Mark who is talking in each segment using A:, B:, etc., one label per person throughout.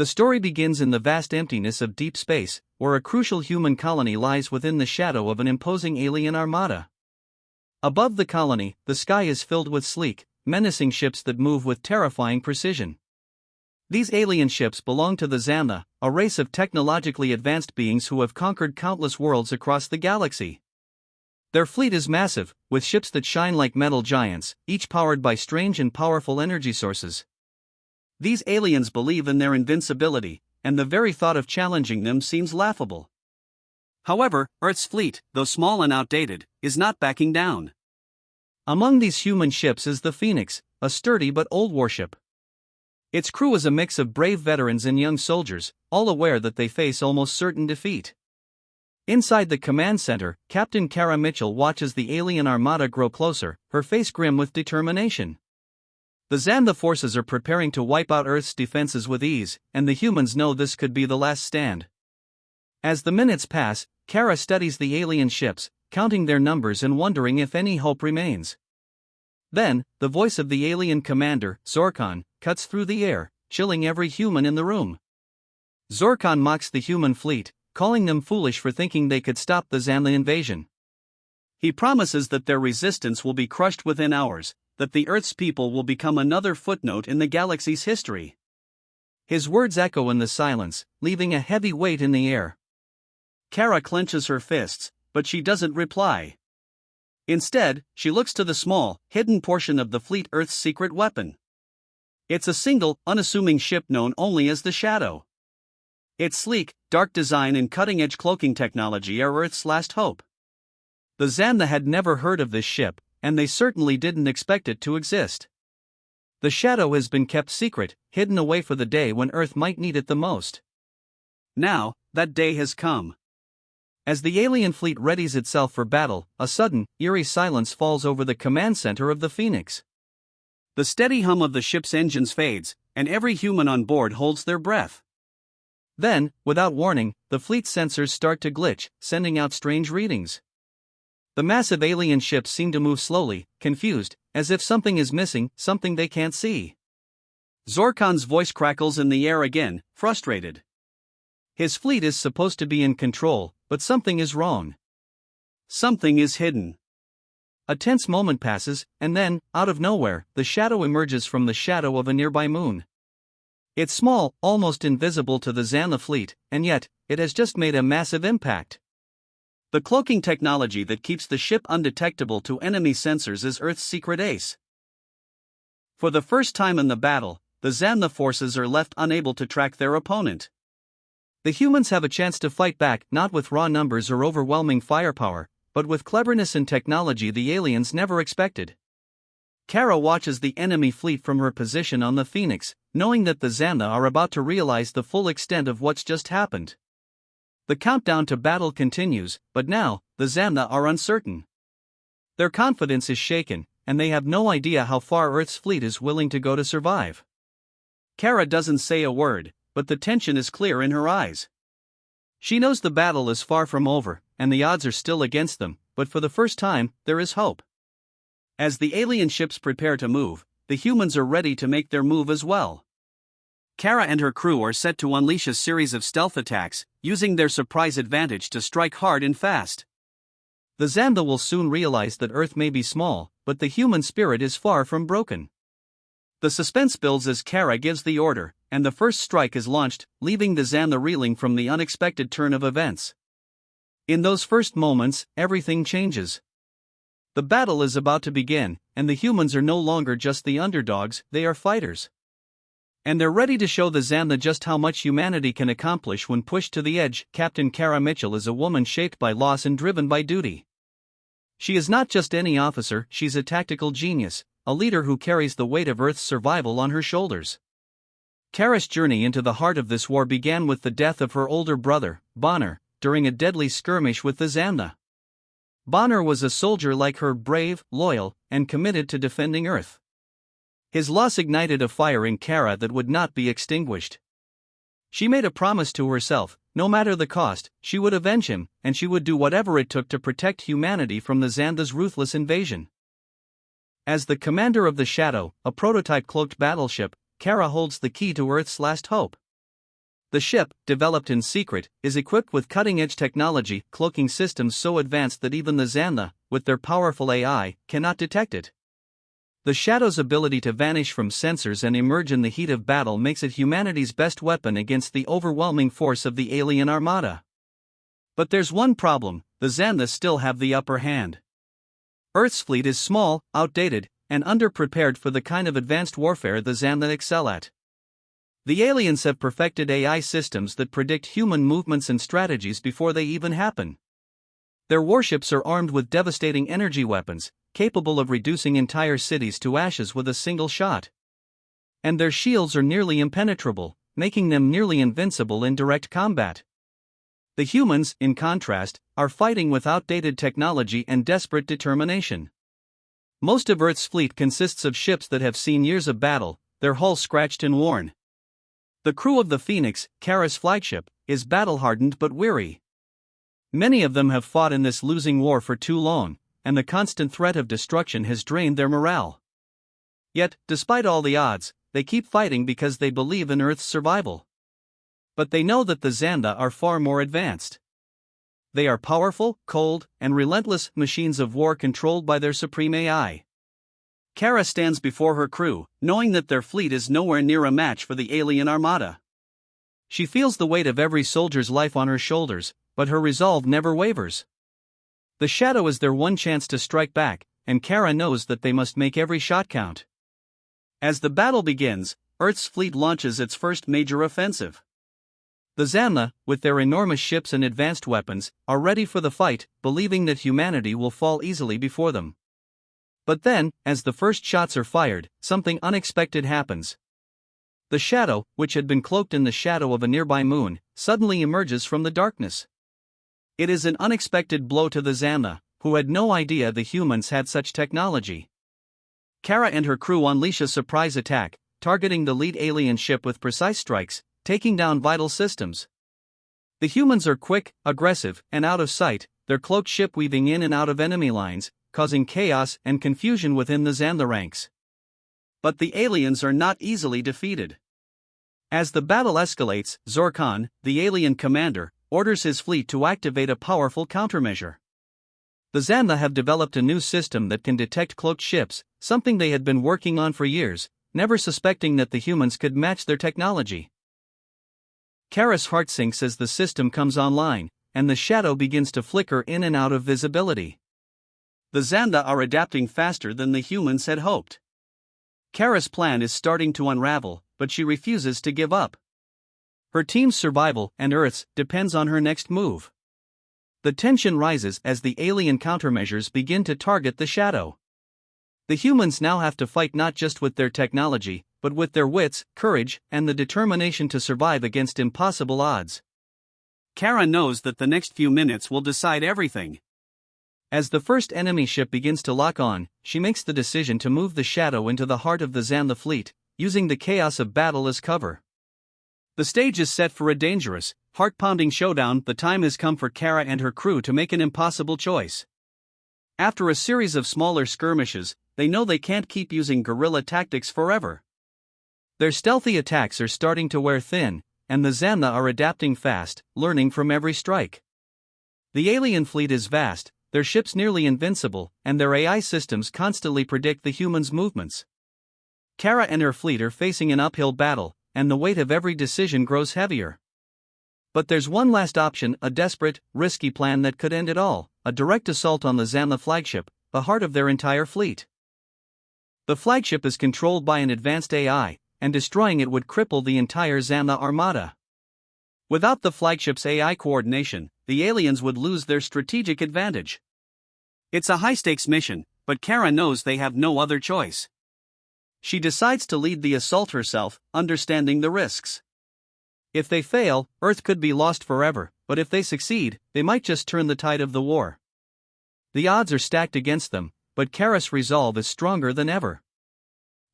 A: The story begins in the vast emptiness of deep space, where a crucial human colony lies within the shadow of an imposing alien armada. Above the colony, the sky is filled with sleek, menacing ships that move with terrifying precision. These alien ships belong to the Zamna, a race of technologically advanced beings who have conquered countless worlds across the galaxy. Their fleet is massive, with ships that shine like metal giants, each powered by strange and powerful energy sources. These aliens believe in their invincibility, and the very thought of challenging them seems laughable. However, Earth's fleet, though small and outdated, is not backing down. Among these human ships is the Phoenix, a sturdy but old warship. Its crew is a mix of brave veterans and young soldiers, all aware that they face almost certain defeat. Inside the command center, Captain Kara Mitchell watches the alien armada grow closer, her face grim with determination. The Zamna forces are preparing to wipe out Earth's defenses with ease, and the humans know this could be the last stand. As the minutes pass, Kara studies the alien ships, counting their numbers and wondering if any hope remains. Then, the voice of the alien commander, Zorkan, cuts through the air, chilling every human in the room. Zorkan mocks the human fleet, calling them foolish for thinking they could stop the Zamna invasion. He promises that their resistance will be crushed within hours, that the Earth's people will become another footnote in the galaxy's history. His words echo in the silence, leaving a heavy weight in the air. Kara clenches her fists, but she doesn't reply. Instead, she looks to the small, hidden portion of the fleet, Earth's secret weapon. It's a single, unassuming ship known only as the Shadow. Its sleek, dark design and cutting-edge cloaking technology are Earth's last hope. The Zamna had never heard of this ship, and they certainly didn't expect it to exist. The Shadow has been kept secret, hidden away for the day when Earth might need it the most. Now, that day has come. As the alien fleet readies itself for battle, a sudden, eerie silence falls over the command center of the Phoenix. The steady hum of the ship's engines fades, and every human on board holds their breath. Then, without warning, the fleet's sensors start to glitch, sending out strange readings. The massive alien ships seem to move slowly, confused, as if something is missing, something they can't see. Zorkan's voice crackles in the air again, frustrated. His fleet is supposed to be in control, but something is wrong. Something is hidden. A tense moment passes, and then, out of nowhere, the Shadow emerges from the shadow of a nearby moon. It's small, almost invisible to the Zamna fleet, and yet, it has just made a massive impact. The cloaking technology that keeps the ship undetectable to enemy sensors is Earth's secret ace. For the first time in the battle, the Zamna forces are left unable to track their opponent. The humans have a chance to fight back, not with raw numbers or overwhelming firepower, but with cleverness and technology the aliens never expected. Kara watches the enemy fleet from her position on the Phoenix, knowing that the Zamna are about to realize the full extent of what's just happened. The countdown to battle continues, but now, the Zamna are uncertain. Their confidence is shaken, and they have no idea how far Earth's fleet is willing to go to survive. Kara doesn't say a word, but the tension is clear in her eyes. She knows the battle is far from over, and the odds are still against them, but for the first time, there is hope. As the alien ships prepare to move, the humans are ready to make their move as well. Kara and her crew are set to unleash a series of stealth attacks, using their surprise advantage to strike hard and fast. The Zamna will soon realize that Earth may be small, but the human spirit is far from broken. The suspense builds as Kara gives the order, and the first strike is launched, leaving the Zamna reeling from the unexpected turn of events. In those first moments, everything changes. The battle is about to begin, and the humans are no longer just the underdogs, they are fighters. And they're ready to show the Zamna just how much humanity can accomplish when pushed to the edge. Captain Kara Mitchell is a woman shaped by loss and driven by duty. She is not just any officer, she's a tactical genius, a leader who carries the weight of Earth's survival on her shoulders. Kara's journey into the heart of this war began with the death of her older brother, Bonner, during a deadly skirmish with the Zamna. Bonner was a soldier like her, brave, loyal, and committed to defending Earth. His loss ignited a fire in Kara that would not be extinguished. She made a promise to herself, no matter the cost, she would avenge him, and she would do whatever it took to protect humanity from the Zamna's ruthless invasion. As the commander of the Shadow, a prototype cloaked battleship, Kara holds the key to Earth's last hope. The ship, developed in secret, is equipped with cutting-edge technology, cloaking systems so advanced that even the Xantha, with their powerful AI, cannot detect it. The Shadow's ability to vanish from sensors and emerge in the heat of battle makes it humanity's best weapon against the overwhelming force of the alien armada. But there's one problem: the Xantha still have the upper hand. Earth's fleet is small, outdated, and underprepared for the kind of advanced warfare the Xantha excel at. The aliens have perfected AI systems that predict human movements and strategies before they even happen. Their warships are armed with devastating energy weapons, capable of reducing entire cities to ashes with a single shot. And their shields are nearly impenetrable, making them nearly invincible in direct combat. The humans, in contrast, are fighting with outdated technology and desperate determination. Most of Earth's fleet consists of ships that have seen years of battle, their hulls scratched and worn. The crew of the Phoenix, Kara's flagship, is battle-hardened but weary. Many of them have fought in this losing war for too long, and the constant threat of destruction has drained their morale. Yet, despite all the odds, they keep fighting because they believe in Earth's survival. But they know that the Xantha are far more advanced. They are powerful, cold, and relentless machines of war controlled by their supreme AI. Kara stands before her crew, knowing that their fleet is nowhere near a match for the alien armada. She feels the weight of every soldier's life on her shoulders, but her resolve never wavers. The Shadow is their one chance to strike back, and Kara knows that they must make every shot count. As the battle begins, Earth's fleet launches its first major offensive. The Xantha, with their enormous ships and advanced weapons, are ready for the fight, believing that humanity will fall easily before them. But then, as the first shots are fired, something unexpected happens. The Shadow, which had been cloaked in the shadow of a nearby moon, suddenly emerges from the darkness. It is an unexpected blow to the Xantha, who had no idea the humans had such technology. Kara and her crew unleash a surprise attack, targeting the lead alien ship with precise strikes, taking down vital systems. The humans are quick, aggressive, and out of sight, their cloaked ship weaving in and out of enemy lines, causing chaos and confusion within the Xantha ranks. But the aliens are not easily defeated. As the battle escalates, Zorkan, the alien commander, orders his fleet to activate a powerful countermeasure. The Xantha have developed a new system that can detect cloaked ships, something they had been working on for years, never suspecting that the humans could match their technology. Kara's heart sinks as the system comes online, and the Shadow begins to flicker in and out of visibility. The Xantha are adapting faster than the humans had hoped. Kara's plan is starting to unravel, but she refuses to give up. Her team's survival, and Earth's, depends on her next move. The tension rises as the alien countermeasures begin to target the Shadow. The humans now have to fight not just with their technology, but with their wits, courage, and the determination to survive against impossible odds. Kara knows that the next few minutes will decide everything. As the first enemy ship begins to lock on, she makes the decision to move the Shadow into the heart of the Xantha fleet, using the chaos of battle as cover. The stage is set for a dangerous, heart-pounding showdown. The time has come for Kara and her crew to make an impossible choice. After a series of smaller skirmishes, they know they can't keep using guerrilla tactics forever. Their stealthy attacks are starting to wear thin, and the Xantha are adapting fast, learning from every strike. The alien fleet is vast, their ships nearly invincible, and their AI systems constantly predict the humans' movements. Kara and her fleet are facing an uphill battle, and the weight of every decision grows heavier. But there's one last option, a desperate, risky plan that could end it all: a direct assault on the Xantha flagship, the heart of their entire fleet. The flagship is controlled by an advanced AI, and destroying it would cripple the entire Xantha armada. Without the flagship's AI coordination, the aliens would lose their strategic advantage. It's a high-stakes mission, but Kara knows they have no other choice. She decides to lead the assault herself, understanding the risks. If they fail, Earth could be lost forever, but if they succeed, they might just turn the tide of the war. The odds are stacked against them, but Kara's resolve is stronger than ever.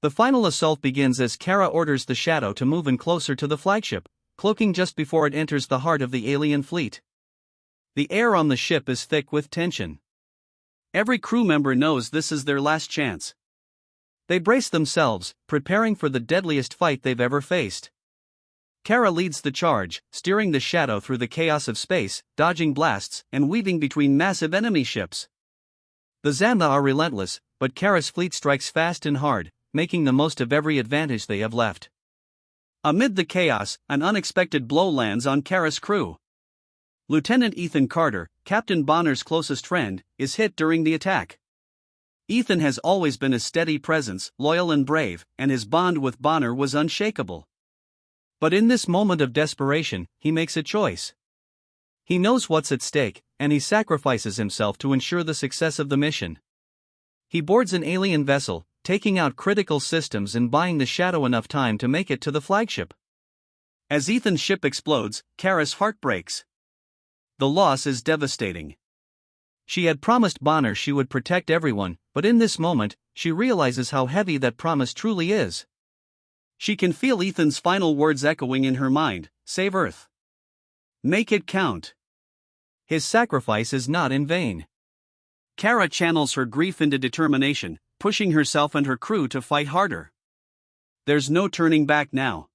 A: The final assault begins as Kara orders the Shadow to move in closer to the flagship, cloaking just before it enters the heart of the alien fleet. The air on the ship is thick with tension. Every crew member knows this is their last chance. They brace themselves, preparing for the deadliest fight they've ever faced. Kara leads the charge, steering the shadow through the chaos of space, dodging blasts, and weaving between massive enemy ships. The Xantha are relentless, but Kara's fleet strikes fast and hard, making the most of every advantage they have left. Amid the chaos, an unexpected blow lands on Kara's crew. Lieutenant Ethan Carter, Captain Bonner's closest friend, is hit during the attack. Ethan has always been a steady presence, loyal and brave, and his bond with Bonner was unshakable. But in this moment of desperation, he makes a choice. He knows what's at stake, and he sacrifices himself to ensure the success of the mission. He boards an alien vessel, taking out critical systems and buying the Shadow enough time to make it to the flagship. As Ethan's ship explodes, Kara's heart breaks. The loss is devastating. She had promised Bonner she would protect everyone, but in this moment, she realizes how heavy that promise truly is. She can feel Ethan's final words echoing in her mind: "Save Earth. Make it count." His sacrifice is not in vain. Kara channels her grief into determination, pushing herself and her crew to fight harder. There's no turning back now.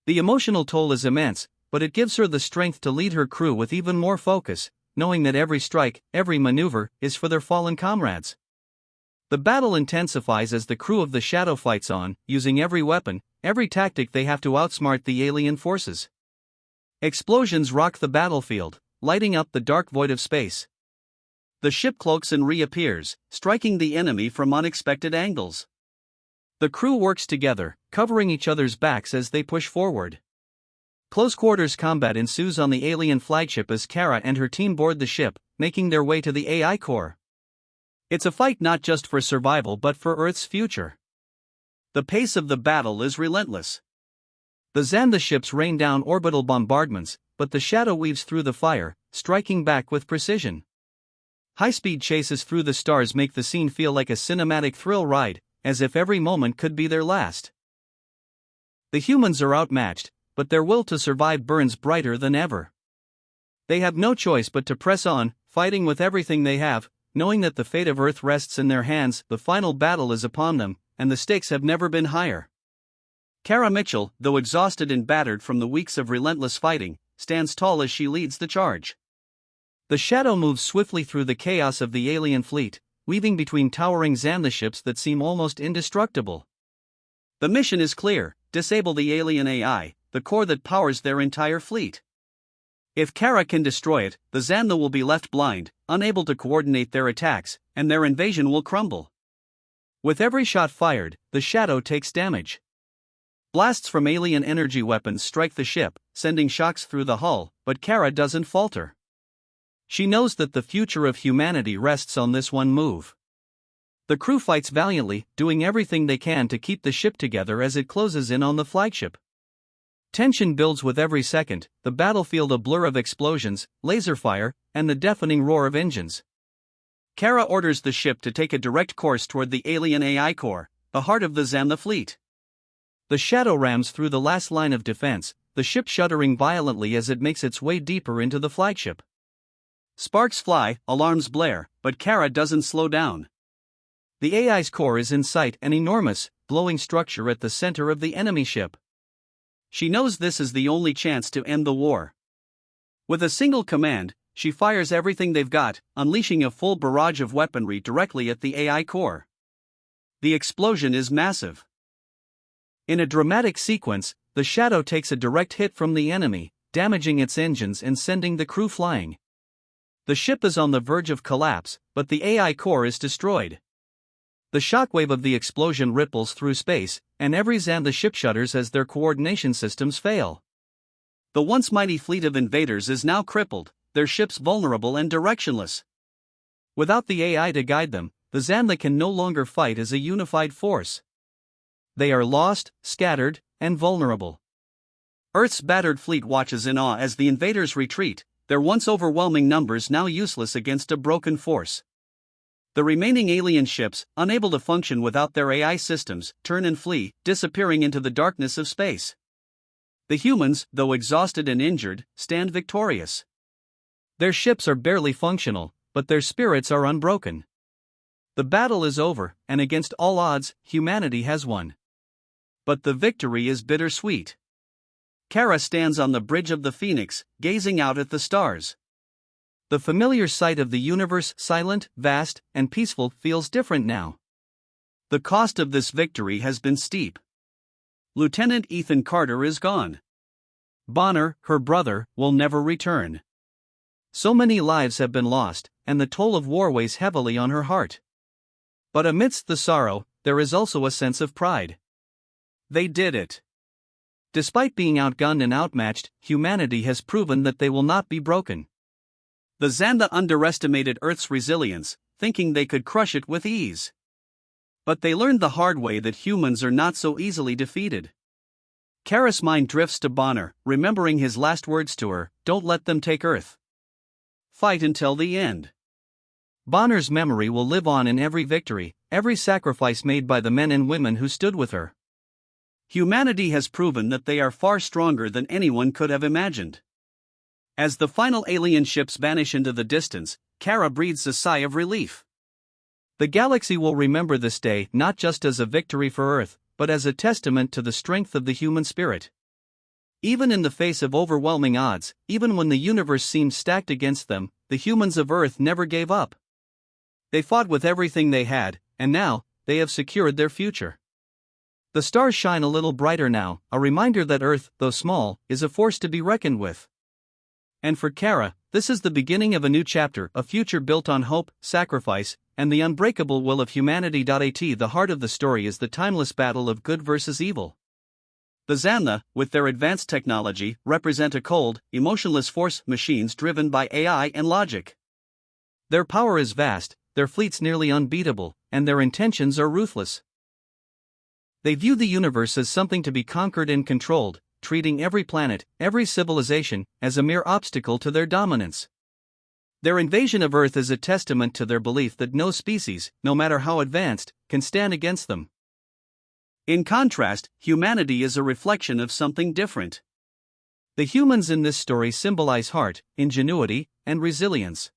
A: The emotional toll is immense, but it gives her the strength to lead her crew with even more focus, knowing that every strike, every maneuver, is for their fallen comrades. The battle intensifies as the crew of the Shadow fights on, using every weapon, every tactic they have to outsmart the alien forces. Explosions rock the battlefield, lighting up the dark void of space. The ship cloaks and reappears, striking the enemy from unexpected angles. The crew works together, covering each other's backs as they push forward. Close-quarters combat ensues on the alien flagship as Kara and her team board the ship, making their way to the AI core. It's a fight not just for survival but for Earth's future. The pace of the battle is relentless. The Xantha ships rain down orbital bombardments, but the Shadow weaves through the fire, striking back with precision. High-speed chases through the stars make the scene feel like a cinematic thrill ride, as if every moment could be their last. The humans are outmatched, but their will to survive burns brighter than ever. They have no choice but to press on, fighting with everything they have, knowing that the fate of Earth rests in their hands. The final battle is upon them, and the stakes have never been higher. Kara Mitchell, though exhausted and battered from the weeks of relentless fighting, stands tall as she leads the charge. The Shadow moves swiftly through the chaos of the alien fleet, weaving between towering Xantha ships that seem almost indestructible. The mission is clear: disable the alien AI, the core that powers their entire fleet. If Kara can destroy it, the Xantha will be left blind, unable to coordinate their attacks, and their invasion will crumble. With every shot fired, the Shadow takes damage. Blasts from alien energy weapons strike the ship, sending shocks through the hull, but Kara doesn't falter. She knows that the future of humanity rests on this one move. The crew fights valiantly, doing everything they can to keep the ship together as it closes in on the flagship. Tension builds with every second, the battlefield a blur of explosions, laser fire, and the deafening roar of engines. Kara orders the ship to take a direct course toward the alien AI core, the heart of the Xantha fleet. The Shadow rams through the last line of defense, the ship shuddering violently as it makes its way deeper into the flagship. Sparks fly, alarms blare, but Kara doesn't slow down. The AI's core is in sight, an enormous, glowing structure at the center of the enemy ship. She knows this is the only chance to end the war. With a single command, she fires everything they've got, unleashing a full barrage of weaponry directly at the AI core. The explosion is massive. In a dramatic sequence, the Shadow takes a direct hit from the enemy, damaging its engines and sending the crew flying. The ship is on the verge of collapse, but the AI core is destroyed. The shockwave of the explosion ripples through space, and every Xantha ship shudders as their coordination systems fail. The once mighty fleet of invaders is now crippled, their ships vulnerable and directionless. Without the AI to guide them, the Xantha can no longer fight as a unified force. They are lost, scattered, and vulnerable. Earth's battered fleet watches in awe as the invaders retreat, their once overwhelming numbers now useless against a broken force. The remaining alien ships, unable to function without their AI systems, turn and flee, disappearing into the darkness of space. The humans, though exhausted and injured, stand victorious. Their ships are barely functional, but their spirits are unbroken. The battle is over, and against all odds, humanity has won. But the victory is bittersweet. Kara stands on the bridge of the Phoenix, gazing out at the stars. The familiar sight of the universe, silent, vast, and peaceful, feels different now. The cost of this victory has been steep. Lieutenant Ethan Carter is gone. Bonner, her brother, will never return. So many lives have been lost, and the toll of war weighs heavily on her heart. But amidst the sorrow, there is also a sense of pride. They did it. Despite being outgunned and outmatched, humanity has proven that they will not be broken. The Xantha underestimated Earth's resilience, thinking they could crush it with ease. But they learned the hard way that humans are not so easily defeated. Kara's mind drifts to Bonner, remembering his last words to her, "Don't let them take Earth. Fight until the end." Bonner's memory will live on in every victory, every sacrifice made by the men and women who stood with her. Humanity has proven that they are far stronger than anyone could have imagined. As the final alien ships vanish into the distance, Kara breathes a sigh of relief. The galaxy will remember this day not just as a victory for Earth, but as a testament to the strength of the human spirit. Even in the face of overwhelming odds, even when the universe seemed stacked against them, the humans of Earth never gave up. They fought with everything they had, and now, they have secured their future. The stars shine a little brighter now, a reminder that Earth, though small, is a force to be reckoned with. And for Kara, this is the beginning of a new chapter, a future built on hope, sacrifice, and the unbreakable will of humanity. The heart of the story is the timeless battle of good versus evil. The Xantha, with their advanced technology, represent a cold, emotionless force, machines driven by AI and logic. Their power is vast, their fleets nearly unbeatable, and their intentions are ruthless. They view the universe as something to be conquered and controlled, treating every planet, every civilization, as a mere obstacle to their dominance. Their invasion of Earth is a testament to their belief that no species, no matter how advanced, can stand against them. In contrast, humanity is a reflection of something different. The humans in this story symbolize heart, ingenuity, and resilience.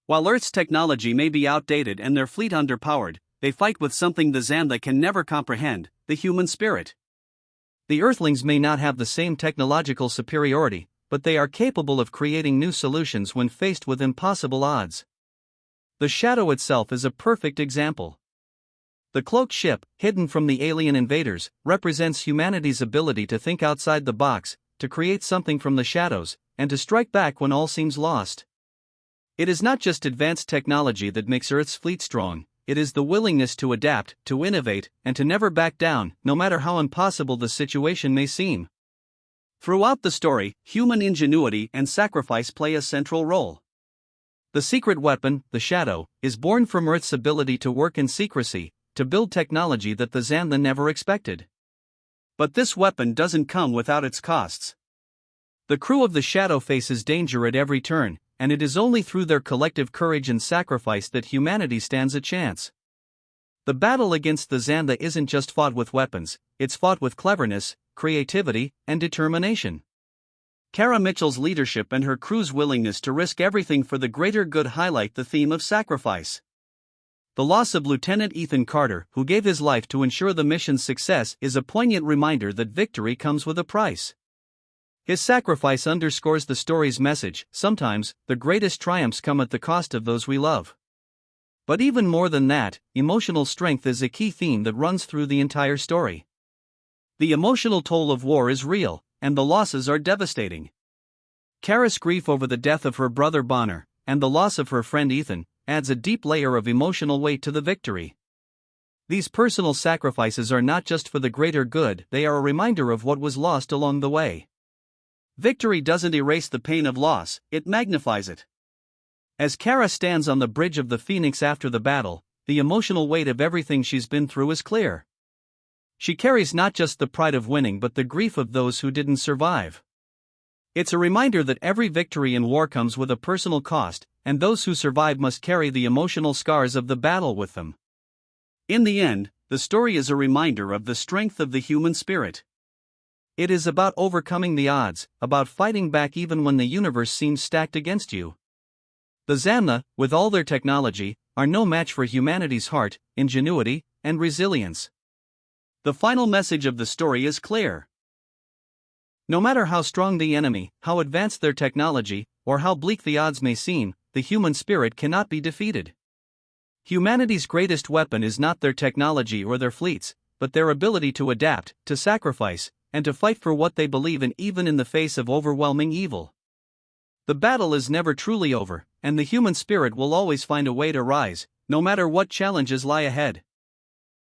A: While Earth's technology may be outdated and their fleet underpowered, they fight with something the Xantha can never comprehend: the human spirit. The Earthlings may not have the same technological superiority, but they are capable of creating new solutions when faced with impossible odds. The Shadow itself is a perfect example. The cloaked ship, hidden from the alien invaders, represents humanity's ability to think outside the box, to create something from the shadows, and to strike back when all seems lost. It is not just advanced technology that makes Earth's fleet strong, it is the willingness to adapt, to innovate, and to never back down, no matter how impossible the situation may seem. Throughout the story, human ingenuity and sacrifice play a central role. The secret weapon, the Shadow, is born from Earth's ability to work in secrecy, to build technology that the Xantha never expected. But this weapon doesn't come without its costs. The crew of the Shadow faces danger at every turn, and it is only through their collective courage and sacrifice that humanity stands a chance. The battle against the Xantha isn't just fought with weapons, it's fought with cleverness, creativity, and determination. Kara Mitchell's leadership and her crew's willingness to risk everything for the greater good highlight the theme of sacrifice. The loss of Lieutenant Ethan Carter, who gave his life to ensure the mission's success, is a poignant reminder that victory comes with a price. His sacrifice underscores the story's message: sometimes, the greatest triumphs come at the cost of those we love. But even more than that, emotional strength is a key theme that runs through the entire story. The emotional toll of war is real, and the losses are devastating. Kara's grief over the death of her brother Bonner, and the loss of her friend Ethan, adds a deep layer of emotional weight to the victory. These personal sacrifices are not just for the greater good, they are a reminder of what was lost along the way. Victory doesn't erase the pain of loss, it magnifies it. As Kara stands on the bridge of the Phoenix after the battle, the emotional weight of everything she's been through is clear. She carries not just the pride of winning but the grief of those who didn't survive. It's a reminder that every victory in war comes with a personal cost, and those who survive must carry the emotional scars of the battle with them. In the end, the story is a reminder of the strength of the human spirit. It is about overcoming the odds, about fighting back even when the universe seems stacked against you. The Xantha, with all their technology, are no match for humanity's heart, ingenuity, and resilience. The final message of the story is clear. No matter how strong the enemy, how advanced their technology, or how bleak the odds may seem, the human spirit cannot be defeated. Humanity's greatest weapon is not their technology or their fleets, but their ability to adapt, to sacrifice, and to fight for what they believe in even in the face of overwhelming evil. The battle is never truly over, and the human spirit will always find a way to rise, no matter what challenges lie ahead.